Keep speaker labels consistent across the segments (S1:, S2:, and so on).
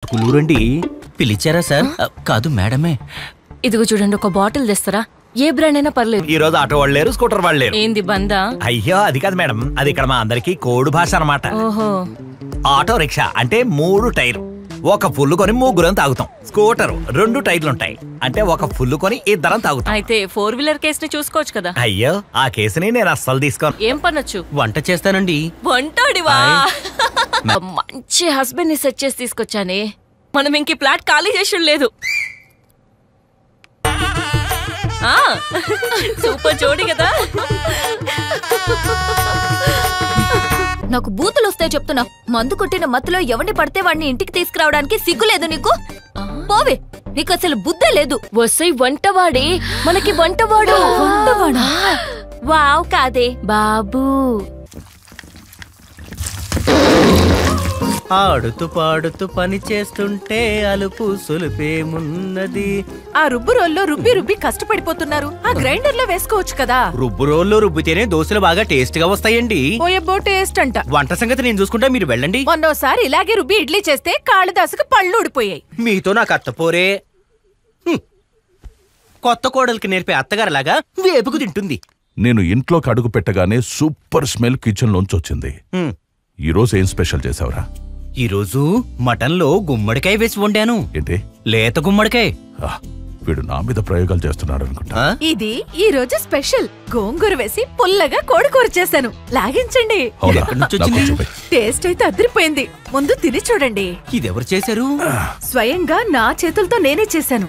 S1: కులూరండి పిలిచారా సార్? కాదు మేడమే.
S2: ఇదిగో చూడండి, ఒక బాటిల్ తెస్తారా? ఏ బ్రాండ్ అయినా పర్లేదు.
S3: ఈ రోజు ఆటో వాళ్ళు లేరు, స్కూటర్ వాళ్ళు లేరు.
S2: ఏంది బందా?
S3: అయ్యో అది కాదు మేడం, అది ఇక్కడ మా అందరికి కోడ్ భాష అన్నమాట.
S2: ఓహో.
S3: ఆటో రిక్షా అంటే 3 టైర్లు, ఒక ఫుల్ కొని 3 తాగుతాం. స్కూటర్ 2 టైర్లు ఉంటాయి, అంటే ఒక ఫుల్ కొని 2 తాగుతాం.
S2: అయితే 4 వీలర్ కేసుని చూసుకోవచ్చు కదా.
S3: అయ్యో ఆ కేసుని నేను అస్సలు తీసుకోను.
S2: ఏం పనొచ్చు?
S1: వంట చేస్తానండి.
S2: వంటాడివా? మంచి హస్బెండ్ ని సెట్ చేసి తీసుకొచ్చానే. మనం ఇంక ఫ్లాట్ ఖాళీ చేసి లేదు. సూపర్ జోడి కదా.
S4: నాకు బూతులు వస్తాయి చెప్తున్నా. మందు కొట్టిన మత్తులో ఎవరిని పడితే వాడిని ఇంటికి తీసుకురావడానికి సిగ్గులేదు నీకు? పోవే, నీకు అసలు బుద్ధే లేదు.
S2: వసై వంటవాడే, మనకి వంటవాడు.
S4: వంటవాడా?
S2: వావ్ కాదే బాబు.
S1: ఆడుతూ పాడుతూ పని చేస్తుంటే అలుపు సులుపేమున్నది.
S5: ఆ రుబ్బు రోల్లో రుబ్బి రుబ్బి కష్టపడిపోతున్నారు, ఆ గ్రైండర్ లో వేసుకోవచ్చు కదా.
S1: రుబ్బు రోల్లో రుబ్బితేనే దోశలు బాగా టేస్ట్ గా వస్తాయండి.
S5: పోయబ్బో టేస్ట్ అంట.
S1: వంట సంగతి నేను చూసుకుంటా, మీరు వెళ్ళండి.
S5: మొన్నోసారి ఇలాగే రుబ్బి ఇడ్లీ చేస్తే కాళిదాసుకు పళ్ళు ఊడిపోయాయి.
S1: మీతో నాకు అత్తపోరే. కొత్త కోడలికి నేర్పే అత్తగారిలాగా వేపుకు తింటుంది.
S6: నేను ఇంట్లోకి అడుగు పెట్టగానే సూపర్ స్మెల్ కిచెన్ లోంచి వచ్చింది. ఈరోజు ఏం స్పెషల్ చేసావురా?
S1: ఈరోజు మటన్ లో గుమ్మడికాయ వేసి వండాను.
S6: ఏంటి?
S1: లేత గుమ్మడికాయ.
S6: వీడు నా మీద ప్రయోగాలు చేస్తున్నాడు అనుకుంటా.
S5: ఇది ఈ రోజు స్పెషల్. గోంగూర వేసి పుల్లగా కోడికూర చేశాను, లాగించండి. టేస్ట్ అయితే అదిరిపోయింది, ముందు తిని చూడండి.
S1: ఇదెవరు చేశారు?
S5: స్వయంగా నా చేతులతో నేనే చేశాను.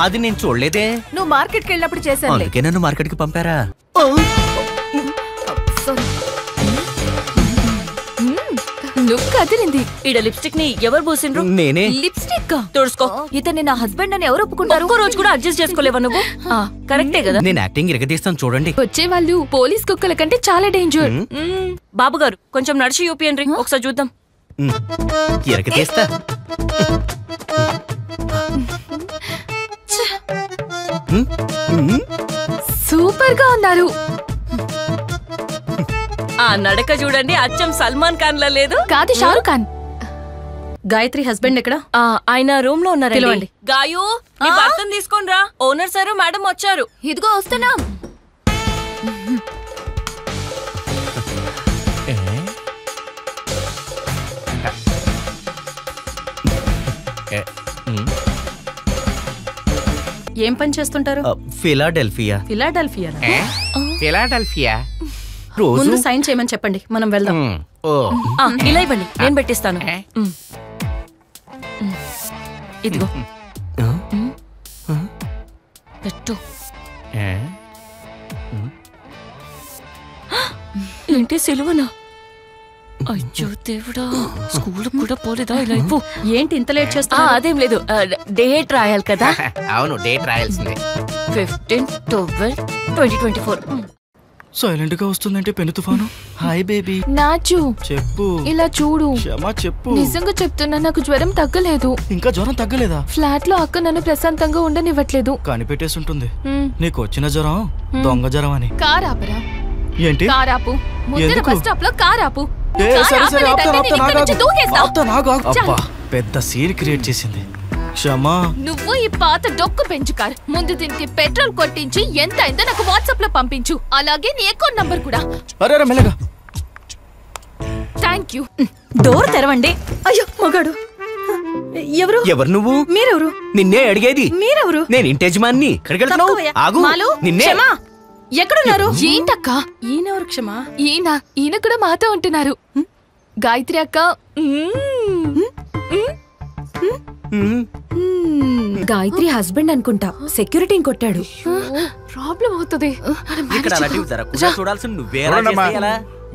S1: అది నేను చూడలేదే.
S5: నువ్వు మార్కెట్ కి వెళ్ళినప్పుడు చేశాను.
S1: అందుకే నన్ను మార్కెట్ కి పంపారా?
S4: లుక్ అదిరింది.
S2: ఈడ లిప్స్టిక్ ని ఎవరు పూసిండ్రు?
S1: నేనే.
S4: లిప్స్టిక్
S2: తుడుచుకో.
S4: ఇతన్ని నా హస్బెండ్ అని ఎవరు ఒప్పుకుంటారు?
S2: ఒక్కో రోజు కూడా అడ్జస్ట్ చేసుకోలేవా నువ్వు? కరెక్టే కదా.
S1: నేను యాక్టింగ్ ఇరగదీస్తాను చూడండి.
S4: వచ్చే వాళ్ళు పోలీస్ కుక్కల కంటే చాలా డేంజర్.
S2: బాబు గారు కొంచెం నడిచి చూపియండి, ఒకసారి చూద్దాం.
S1: ఇరగదీస్తా.
S4: సూపర్ గా ఉన్నారు.
S2: ఆ నడక చూడండి, అచ్చం సల్మాన్ ఖాన్ లా లేదు?
S4: కాదు, షారుఖ్ ఖాన్.
S2: గాయత్రి హస్బెండ్ ఎక్కడ? ఆయన రూమ్ లో ఉన్నారు. గాయు, నీ భర్తను తీసుకొని రా. ఓనర్ సార్ మేడం వచ్చారు.
S4: ఇదిగో వస్తున్నా.
S2: ఏం పని చేస్తుంటారు?
S1: ఫిలాడెల్ఫియా.
S2: ఫిలాడెల్ఫియా.
S1: రోజు
S2: సైన్ చేయమని చెప్పండి, మనం వెళ్దాం. ఇలా ఇవ్వండి, నేను పెట్టిస్తాను. ఇదిగో పెట్టు. ఏంటి సిలువనా? అయ్యో దేవుడా, స్కూల్ కూడా పోలేదా? ఇలా ఇవ్వు. ఏంటి ఇంత లేట్ చేస్తా? అదేం లేదు, డేట్ రాయాలి కదా.
S1: అవును, డేట్ రాయాల్సిందే.
S2: 15/12/2024.
S7: సైలెంట్ గా వస్తుందంటే పెను తుఫాను. Hi baby.
S4: నాచు
S7: చెప్పు.
S4: ఇలా చూడు.
S7: క్షమా చెప్పు.
S4: నిజంగా చెప్తున్నా, నాకు జ్వరం తగ్గలేదు.
S7: ఇంకా జ్వరం తగ్గలేదా?
S4: ఫ్లాట్ లో అక్క నన్ను ప్రశాంతంగా ఉండనివ్వట్లేదు.
S7: కనిపెట్టేసి ఉంటుంది నీకు వచ్చిన జ్వరం దొంగ జ్వరం అని.
S4: కారాపరా.
S7: ఏంటి?
S4: కారాపు. ముందర బస్ స్టాప్ లో కారాపు.
S7: పెద్ద సీన్ క్రియేట్ చేసింది. క్షమా.
S4: నువ్వు ఈ పాత డొక్కు పెంచు కార్ ముందు దీనికి పెట్రోల్ కొట్టించి ఎంత అయిందో నాకు వాట్సాప్ లో పంపించు. అలాగే నీ అకౌంట్ నంబర్ కూడా.
S7: అరే మెల్లగా.
S4: Thank you.
S2: డోర్ తెరవండి. అయ్యో మగాడు. ఎవరు?
S1: ఎవరు నువ్వు?
S2: మీరెవరు?
S1: నిన్నే అడిగేది.
S2: మీరెవరు?
S1: నేను ఇంటి యజమాని. ఆగు. నిన్నే.
S2: ఎక్కడున్నారు?
S4: ఏంటక్క?
S2: ఈయనెవరు? క్షమా.
S4: ఈయన కూడా మాతో ఉంటున్నారు. గాయత్రి అక్క.
S2: గాయత్రి హస్బెండ్ అనుకుంటా, సెక్యూరిటీ కొట్టాడు.
S4: ప్రాబ్లం అవుతుంది.
S1: ఇక్కడ అలాంటివి జరగకుండా చూడాల్సి నువ్వే.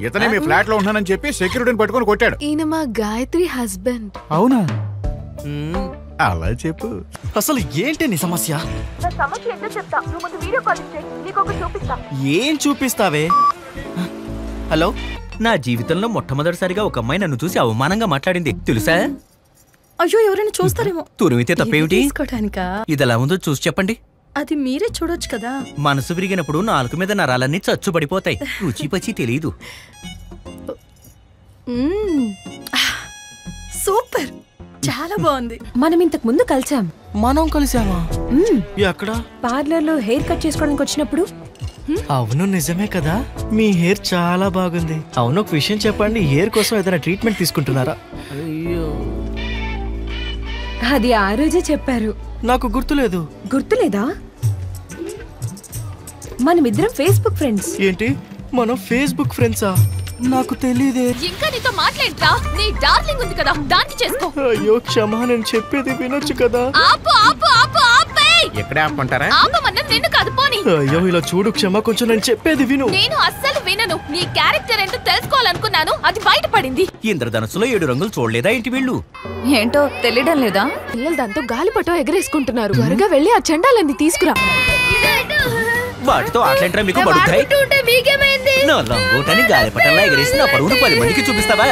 S8: ఇతనే మీ ఫ్లాట్ లో ఉన్నానని చెప్పి సెక్యూరిటీని పట్టుకొని కొట్టాడు.
S4: ఈయన మా గాయత్రి హస్బెండ్.
S8: అవునా? అలా చెప్పు.
S7: అసలు ఏంటి నీ సమస్య? ఏం చూపిస్తావే?
S1: హలో, నా జీవితంలో మొట్టమొదటిసారిగా ఒక అమ్మాయి నన్ను చూసి అవమానంగా మాట్లాడింది తెలుసా?
S2: అయ్యో, ఎవరైనా చూస్తారేమో.
S1: తురిమితే తప్పేమిటి? ఇది ఎలా ఉందో చూసి చెప్పండి.
S2: అది మీరే చూడొచ్చు కదా.
S1: మనసు విరిగినప్పుడు నాలుగు మీద నరాలన్నీ చచ్చు పడిపోతాయి. రుచి పచి తెలీదు.
S2: సూపర్.
S5: చాలా బాగుంది.
S9: మనం ఇంతకు ముందు కలిసాం.
S7: మనం కలిసామా? ఎక్కడ?
S9: పార్లర్ లో హెయిర్ కట్ చేసుకోవడానికి వచ్చినప్పుడు.
S7: అవును నిజమే కదా, మీ హెయిర్ చాలా బాగుంది. అవును ఒక విషయం చెప్పండి, హెయిర్ కోసం ఏదైనా ట్రీట్మెంట్ తీసుకుంటున్నారా? అయ్యో
S9: అది ఆ రోజే చెప్పారు.
S7: నాకు గుర్తులేదు.
S9: గుర్తులేదా? మనమిద్దరం ఫేస్బుక్ ఫ్రెండ్స్.
S7: ఏంటి మనం ఫేస్బుక్ ఫ్రెండ్సా? నాకు తెలియదే.
S4: ఇంకా నీతో మాట్లాడరా? నీ డార్లింగ్ ఉంది కదా, దాన్ని చేసుకో.
S7: అయ్యో క్షమా, నేను చెప్పేది వినొచ్చు కదా.
S4: ఆపు ఆపు ఆపు ఆపే.
S3: ఎక్కడే ఆపమంటారా?
S4: ఆపమన్నది నిన్ను కాదు, పోనీ.
S7: అయ్యో ఇలా చూడు క్షమా, కొంచెం నేను చెప్పేది విను.
S4: నేను అస్సలు వినను. నీ క్యారెక్టర్ ఏంటో తెలుసుకోవాలనుకున్నాను, అది బయటపడింది.
S1: ఇంద్రధనుసులో 7 రంగులు చూడలేదా ఇంటి వీళ్ళు?
S4: ఏంటో తెలియడం లేదా?
S5: పిల్లలు దాంతో గాలిపటం ఎగరేసుకుంటున్నారు. త్వరగా వెళ్ళి ఆ చెండాలన్నీ తీసుకురా.
S1: వాటితో ఆటలంటారా మీకు పడుతాయి? నా లంగోటని గాలిపటంలా ఎగరేసి నా పరువును 10 మందికి చూపిస్తావా?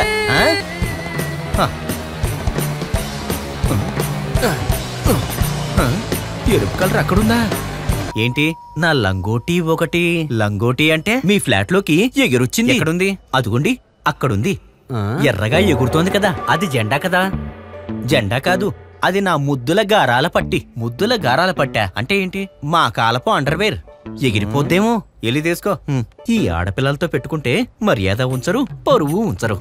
S1: ఎరుపు కలర్ అక్కడుందా ఏంటి? నా లంగోటి ఒకటి. లంగోటి అంటే మీ ఫ్లాట్ లోకి ఎగురొచ్చింది. ఎక్కడుంది? అదుగుండి అక్కడుంది. ఎర్రగా ఎగురుతోంది కదా, అది జెండా కదా? జెండా కాదు, అది నా ముద్దుల గారాల పట్టి. ముద్దుల గారాల పట్టా అంటే ఏంటి? మా కాలపు అండర్వేర్. ఎగిరిపోద్దేమో, ఎలి తీసుకో. ఈ ఆడపిల్లలతో పెట్టుకుంటే మర్యాద ఉంచరు, పరువు ఉంచరు.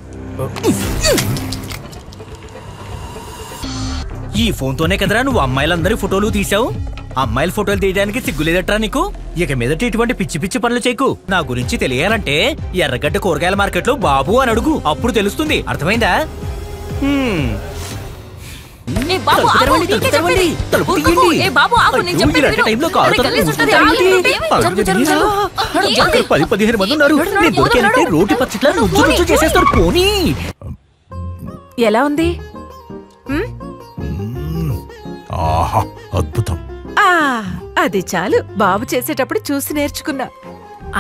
S1: ఈ ఫోన్తోనే కదరా నువ్వు అమ్మాయిలందరి ఫోటోలు తీసావు? అమ్మాయిల ఫోటోలు తీయడానికి సిగ్గులేదట్రా నీకు? ఇక మీదట ఇటువంటి పిచ్చి పిచ్చి పనులు చేయకు. నా గురించి తెలియాలంటే ఎర్రగడ్డ కూరగాయల మార్కెట్ లో బాబు అని అడుగు, అప్పుడు తెలుస్తుంది. అర్థమైందా?
S5: ఎలా ఉంది?
S6: ఆహా అద్భుతం.
S5: అది చాలు. బాబు చేసేటప్పుడు చూసి నేర్చుకున్నా.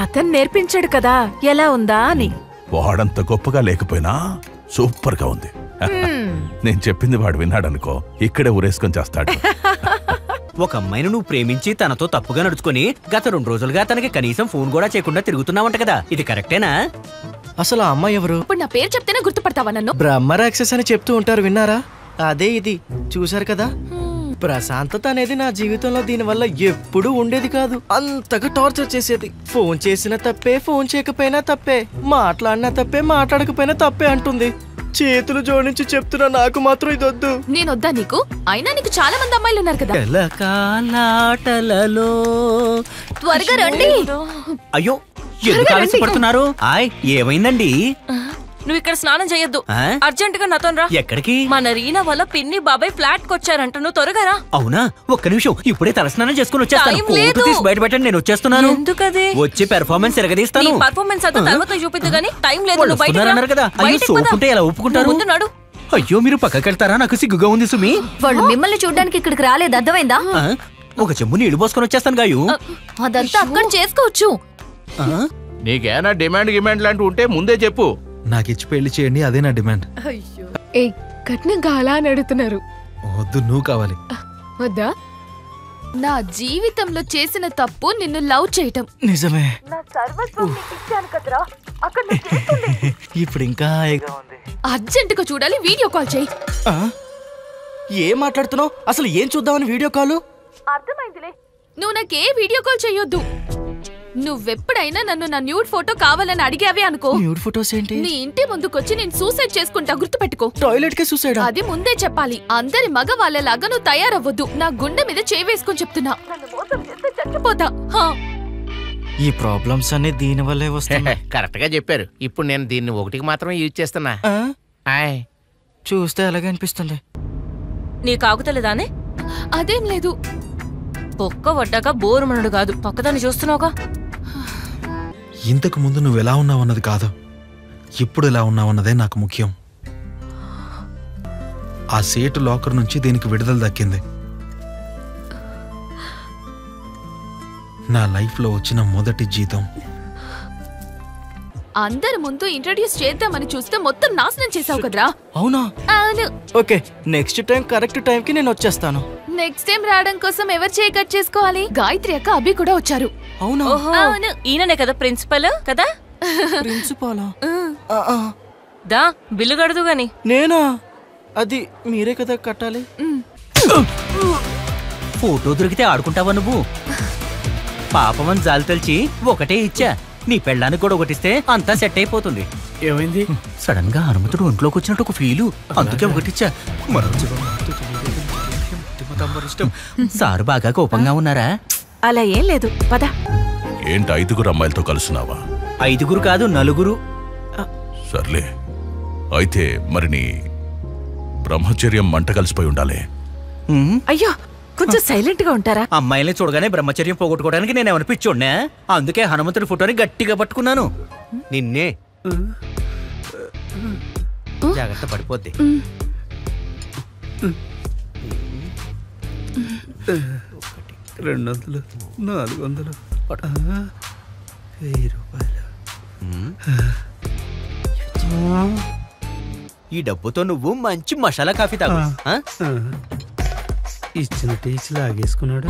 S5: అతను నేర్పించాడు కదా ఎలా ఉందా అని.
S6: వాడంత గొప్పగా లేకపోయినా సూపర్ గా ఉంది. నేను చెప్పింది వాడు విన్నాడనుకో, ఇక్కడే ఊరేసుకొని చేస్తాడు.
S1: ఒక అమ్మాయిని నువ్వు ప్రేమించి తనతో తప్పుగా నడుచుకొని గత 2 రోజులుగా తనకి కనీసం ఫోన్ కూడా చేయకుండా తిరుగుతున్నావంట కదా, ఇది కరెక్టేనా?
S7: అసలు ఆ అమ్మాయి ఎవరు?
S4: ఇప్పుడు నా పేరు చెప్తేనే గుర్తుపడతావా నన్ను?
S7: బ్రహ్మరాక్షస్ అని చెప్తూ ఉంటారు, విన్నారా? అదే ఇది. చూశారు కదా, ప్రశాంతత అనేది నా జీవితంలో దీనివల్ల ఎప్పుడూ ఉండేది కాదు. అంతగా టార్చర్ చేసేది. ఫోన్ చేసిన తప్పే, ఫోన్ చేయకపోయినా తప్పే, మాట్లాడినా తప్పే, మాట్లాడకపోయినా తప్పే అంటుంది. చేతులు జోడించి చెప్తున్నా, నాకు మాత్రం ఇదొద్దు.
S4: నేనొద్దా నీకు? అయినా నీకు చాలా మంది అమ్మాయిలు ఉన్నారు కదా. త్వరగా రండి.
S1: అయ్యో ఎందుకు ఆలస్యపడుతున్నారు? ఏమైందండి?
S2: నువ్వు ఇక్కడ స్నానం చేయొద్దు, అర్జెంట్ గా నాతో రా.
S1: ఎక్కడికి?
S2: మన రీనా వల్ల పిన్ని బాబాయ్ ఫ్లాట్ కొచ్చారంట, నువ్వు త్వరగా రా.
S1: అవునా? ఒక్క నిమిషం, ఇప్పుడే తలస్నానం చేసుకుని వచ్చేస్తాను.
S2: టైం లేదు.
S1: కోటు తీసి బయట పెట్టండి, నేను వచ్చేస్తున్నాను.
S2: ఎందుకది?
S1: వచ్చి పెర్ఫార్మెన్స్ ఎరగదీస్తాను.
S2: నీ పర్ఫార్మెన్స్ అంతా తర్వాత చూపిద్దు గానీ టైం లేదు.
S1: వాళ్ళు
S2: నువ్వు బయటికి రా.
S1: వస్తున్నారన్నారు కదా. అయ్యో
S2: బయటికి పద.
S1: సోపుంటే ఎలా ఒప్పుకుంటారు?
S2: నువ్వు ముందు నడు.
S1: అయ్యో మీరు పక్కకి వెళ్తారా? నాకు సిగ్గుగా ఉంది సుమి.
S4: వాళ్ళు మిమ్మల్ని చూడడానికి ఇక్కడికి రాలేదు, అర్థమైందా?
S1: ఒక చెంబు నీళ్లు పోసుకొని వచ్చేస్తాను గాయు.
S4: అదంతా అక్కడ చేసుకోవచ్చు.
S3: నీకేనా డిమాండ్ లాంటి ఉంటే ముందే చెప్పు.
S10: నాకు ఇచ్చి పెళ్లి చేయండి, అదే నా డిమాండ్.
S5: ఏ కట్నంగా అలా అని అడుగుతున్నారు.
S10: వద్దు, నువ్వు కావాలి.
S5: వద్దా?
S4: నా జీవితంలో చేసిన తప్పు నిన్ను లవ్ చేయటం.
S7: నిజమే.
S5: నా సర్వస్వం నీకు ఇచ్చాను కదరా, అక్కడ
S7: ఇప్పుడు ఇంకా
S4: అర్జెంట్ గా చూడాలి, వీడియో కాల్ చేయి.
S7: ఏం మాట్లాడుతున్నావు? అసలు ఏం చూద్దామని వీడియో కాల్?
S4: అర్థమైందిలే. నువ్వు నాకే వీడియో కాల్ చెయ్యొద్దు. నువ్వెప్పుడైనా నన్ను నా న్యూడ్ ఫోటో కావాలని అడిగావే అనుకో,
S7: న్యూడ్ ఫోటోస్ ఏంటి?
S4: నీ ఇంటి ముందుకొచ్చి నేను సూసైడ్ చేసుకుంటా, గుర్తుపెట్టుకో.
S7: టాయిలెట్ కే సూసైడ్?
S4: అది ముందే చెప్పాలి. అందరి మగ వాళ్ళలాగా నువ్వు తయారవ్వద్దు. నా గుండె మీద చేయి వేసుకొని చెప్తున్నా, నన్ను మోసం చేస్తే చచ్చిపోతా.
S7: ఈ ప్రాబ్లమ్స్ అన్ని దీని వల్లే వస్తాయి.
S3: కరెక్ట్ గా చెప్పారు. ఇప్పుడు నేను దీన్ని ఒకటికి మాత్రమే యూజ్ చేస్తున్నా.
S7: చూస్తే అలాగే అనిపిస్తుంది.
S2: నీకు ఆగుతలేదానే?
S4: అదేం లేదు.
S2: పొక్క వడ్డాక బోరు మనడు కాదు, పక్కదాన్ని చూస్తున్నావుగా.
S10: ఇంతకు ముందు నువ్వు ఎలా ఉన్నావన్నది కాదు, ఇప్పుడు ఎలా ఉన్నావన్నదే నాకు ముఖ్యం. ఆ సేటు లాకర్ నుంచి దీనికి విడుదల దక్కింది. నా లైఫ్ లో వచ్చిన మొదటి జీతం.
S4: అందరి ముందు ఇంట్రడ్యూస్ చేద్దామని చూస్తే మొత్తం నాశనం చేసావు కదరా.
S7: అవునా?
S4: అవును.
S7: Okay, next time correct time కి నేను వచ్చేస్తాను.
S4: నెక్స్ట్ టైం రావడం కోసం ఎవరు చేయి కట్ చేసుకోవాలి? గాయత్రి అక్క, అభి కూడా వచ్చారు.
S7: అవునా?
S4: అవును.
S2: ఈయననే కదా ప్రిన్సిపల్ కదా?
S7: ప్రిన్సిపాలా?
S2: దా బిల్లు కడదు గాని.
S7: నేనా? అది మీరే కదా కట్టాలి.
S1: ఫోటో దొరికితే ఆడుకుంటావా నువ్వు? పాపమని జాలి తలిచి ఒకటే ఇచ్చా. నీ పెళ్ళానికి కూడా ఒకటిస్తే అంతా సెట్ అయిపోతుంది.
S11: ఏమైంది?
S1: సడన్ గా హనుమంతుడు ఒంట్లోకి వచ్చినట్టు ఒక ఫీలు, అందుకే ఒకటిచ్చా. సారు బాగా కోపంగా ఉన్నారా?
S5: అలా ఏం లేదు, పద.
S6: ఏంటి 5 అమ్మాయిలతో కలుసున్నావా?
S1: 5 కాదు 4.
S6: సర్లే, అయితే మరి నీ బ్రహ్మచర్యం మంట కలిసిపోయి ఉండాలి.
S5: అయ్యో, కొంచెం సైలెంట్ గా ఉంటారా?
S1: అమ్మాయిల్ని చూడగానే బ్రహ్మచర్యం పోగొట్టుకోవడానికి నేను ఏమైనా పిచ్చోడ్నా? అందుకే హనుమంతుడి ఫోటోని గట్టిగా పట్టుకున్నాను. నిన్నే జాగ్రత్త, పడిపోద్ది.
S11: 200, 400, 1000 రూపాయలు.
S1: ఈ డబ్బుతో నువ్వు మంచి మసాలా కాఫీ తాగు.
S11: ఇచ్చిన టీచ్ లాగేసుకున్నాడు.